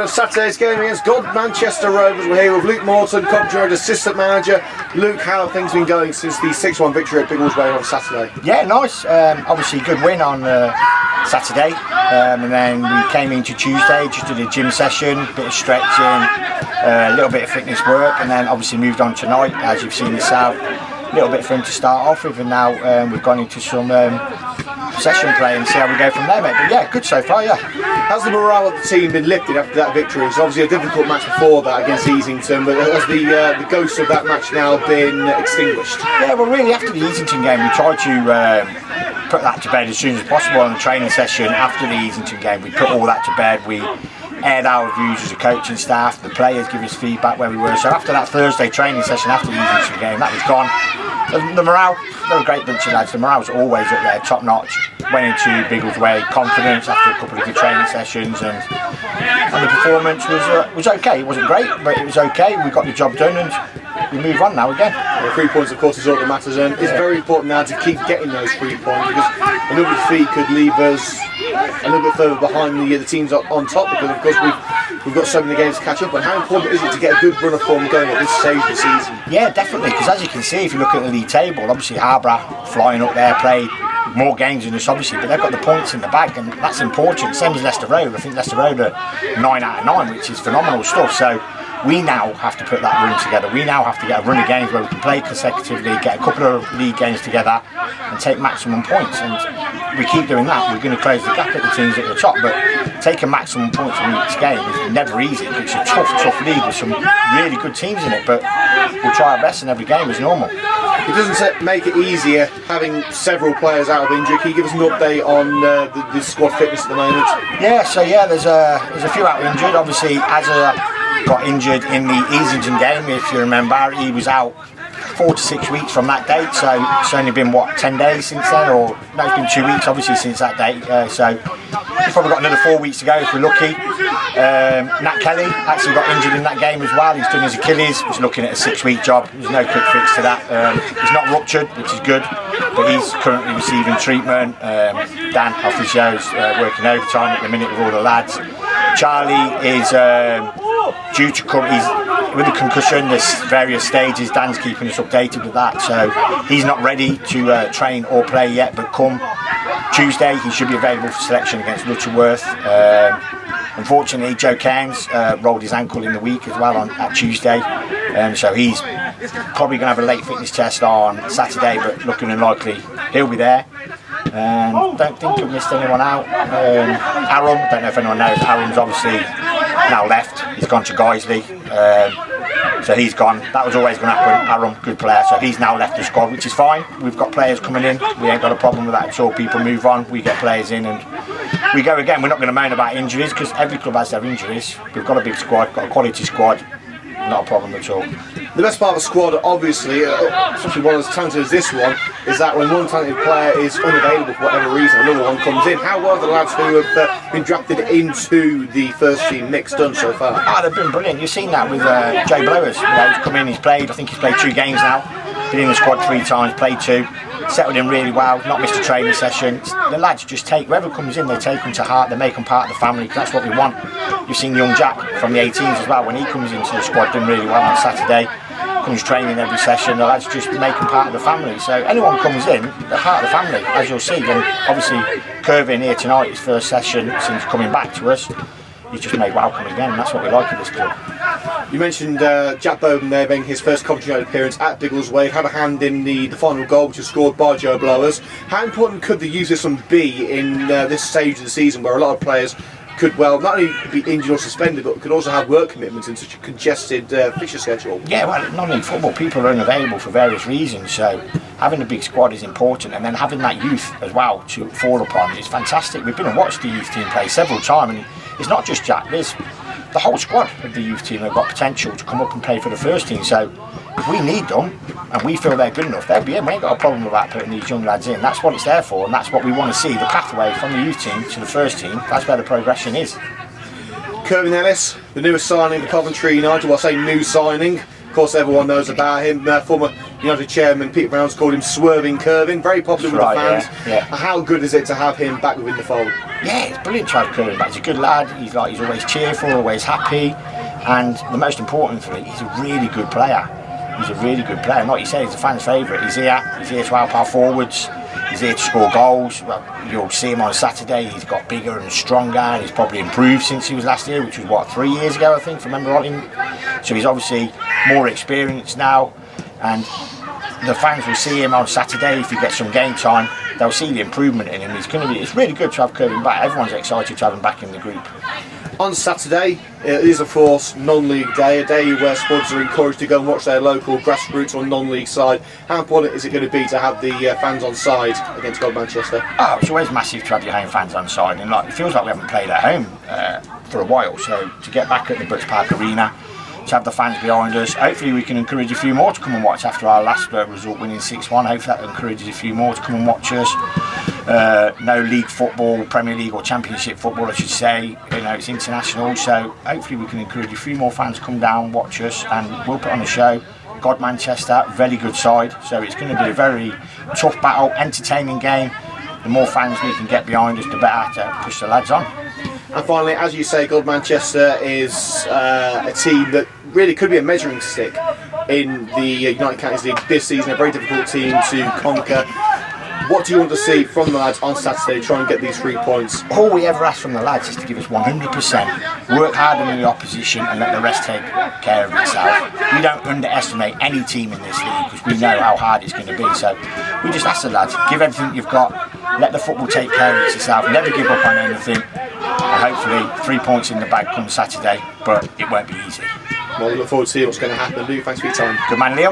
of Saturday's game against Godmanchester Rovers. We're here with Luke Morton, Coventry United Assistant Manager. Luke, how have things been going since the 6-1 victory at Biggleswade on Saturday? Yeah, nice. Obviously, good win on Saturday, and then we came into Tuesday, just did a gym session, bit of stretching, a little bit of fitness work, and then obviously moved on tonight, as you've seen yourself. A little bit for him to start off with, and now we've gone into some possession play and see how we go from there, mate. But yeah, good so far, yeah. How's the morale of the team been lifted after that victory? It's obviously a difficult match before that against Easington, but has the ghost of that match now been extinguished? Yeah, well, really, after the Easington game, we tried to put that to bed as soon as possible on the training session. After the Easington game, we put all that to bed. We aired our views as a coaching staff, the players give us feedback where we were. So after that Thursday training session, after the Easington game, that was gone. The morale, they're a great bunch of lads. The morale was always up there, top notch. Went into Biggleswade confidence after a couple of good training sessions, and the performance was okay. It wasn't great, but it was okay. We got the job done, and we move on now again. Well, 3 points, of course, is all that matters, and it's very important now to keep getting those 3 points, because another defeat could leave us a little bit further behind the teams on top, because of course we've got so many games to catch up on. How important is it to get a good run of form going at this stage of the season? Yeah, definitely, because as you can see, if you look at the league table, obviously Harborough flying up there, played more games than us obviously, but they've got the points in the bag, and that's important. Same as Leicester Road. I think Leicester Road are 9 out of 9, which is phenomenal stuff. So we now have to put that run together. We now have to get a run of games where we can play consecutively, get a couple of league games together and take maximum points, and we keep doing that. We're going to close the gap at the teams at the top, but taking maximum points from each game is never easy. It's a tough league with some really good teams in it, but we'll try our best in every game as normal. It doesn't make it easier having several players out of injury. Can you give us an update on the squad fitness at the moment? Yeah, so yeah, there's a few out injured. Obviously, Azza got injured in the Easington game, if you remember. He was out 4 to 6 weeks from that date, so it's only been, what, 10 days since then? Or no, it's been 2 weeks obviously since that date, so we've probably got another 4 weeks to go if we're lucky. Nat Kelly actually got injured in that game as well. He's done his Achilles, was looking at a 6-week job. There's no quick fix to that. He's not ruptured, which is good, but he's currently receiving treatment. Dan, our physio, is working overtime at the minute with all the lads. Charlie is due to come, he's with the concussion, there's various stages. Dan's keeping us updated with that, so he's not ready to train or play yet, but come Tuesday he should be available for selection against Lutterworth. Unfortunately, Joe Cairns rolled his ankle in the week as well at Tuesday, so he's probably going to have a late fitness test on Saturday, but looking unlikely he'll be there. Don't think I've missed anyone out. Aram, don't know if anyone knows, Aram's obviously now left. He's gone to Guiseley, so he's gone. That was always going to happen. Aram, good player, so he's now left the squad, which is fine. We've got players coming in. We ain't got a problem with that at all. People move on, we get players in, and we go again. We're not going to moan about injuries, because every club has their injuries. We've got a big squad, got a quality squad. Not a problem at all. The best part of a squad, obviously, especially one as talented as this one, is that when one talented player is unavailable for whatever reason, another one comes in. How well have the lads who have been drafted into the first team mix done so far? They've been brilliant. You've seen that with Jay Blowers. He's come in, he's played, I think he's played 2 games now. Been in the squad 3 times, played 2. Settled in really well, not missed a training session. The lads just take, whoever comes in, they take them to heart, they make them part of the family, because that's what we want. You've seen young Jack from the 18s as well, when he comes into the squad, doing really well on Saturday, comes training every session, the lads just make them part of the family. So anyone comes in, they're part of the family, as you'll see. And obviously, Kirvin here tonight, his first session since coming back to us, he's just made welcome again, and that's what we like at this club. You mentioned Jack Bowden there being his first Coventry United appearance at Biggleswade, had a hand in the final goal, which was scored by Joe Blowers. How important could the use of this one be in this stage of the season, where a lot of players could, well, not only be injured or suspended, but could also have work commitments in such a congested fixture schedule? Yeah, well, not only football, people are unavailable for various reasons, so having a big squad is important, and then having that youth as well to fall upon is fantastic. We've been and watched the youth team play several times, and it's not just Jack, there's the whole squad of the youth team have got potential to come up and play for the first team. So if we need them and we feel they're good enough, they'll be in. We ain't got a problem with that, putting these young lads in. That's what it's there for, and that's what we want to see, the pathway from the youth team to the first team. That's where the progression is. Kirvin Ellis, the newest signing, the Coventry United, well, I say new signing. Of course, everyone knows about him. Former United chairman Peter Brown's called him Swerving Kirvin. Very popular with the fans. Yeah. How good is it to have him back within the fold? Yeah, it's brilliant to have Kirby back. He's a good lad. He's always cheerful, always happy, and the most important thing, he's a really good player. He's a really good player. And like you say, he's a fan's favourite. He's here to help our forwards. He's here to score goals. Well, you'll see him on Saturday. He's got bigger and stronger, and he's probably improved since he was last year, which was what, 3 years ago, I think, if I remember right. So he's obviously more experienced now, and the fans will see him on Saturday. If he gets some game time, they'll see the improvement in him. It's really good to have Kirby back. Everyone's excited to have him back in the group. On Saturday, it is of course non-league day, a day where squads are encouraged to go and watch their local grassroots or non-league side. How important is it going to be to have the fans on side against Godmanchester? Oh, it's always massive to have your home fans on side, and it feels like we haven't played at home for a while. So to get back at the Brits Park Arena, to have the fans behind us, hopefully we can encourage a few more to come and watch after our last result winning 6-1. Hopefully that encourages a few more to come and watch us. No league football, Premier League or Championship football I should say, it's international, so hopefully we can encourage a few more fans to come down, watch us, and we'll put on a show. Godmanchester, very good side, so it's going to be a very tough battle, entertaining game. The more fans we can get behind us, the better to push the lads on. And finally, as you say, Godmanchester is a team that really could be a measuring stick in the United Counties League this season, a very difficult team to conquer. What do you want to see from the lads on Saturday to try and get these 3 points? All we ever ask from the lads is to give us 100%, work harder than the opposition and let the rest take care of itself. We don't underestimate any team in this league because we know how hard it's going to be. So we just ask the lads, give everything you've got, let the football take care of itself, never give up on anything. And hopefully 3 points in the bag come Saturday, but it won't be easy. Well, we look forward to seeing what's going to happen. Lou, thanks for your time. Good man, Leo.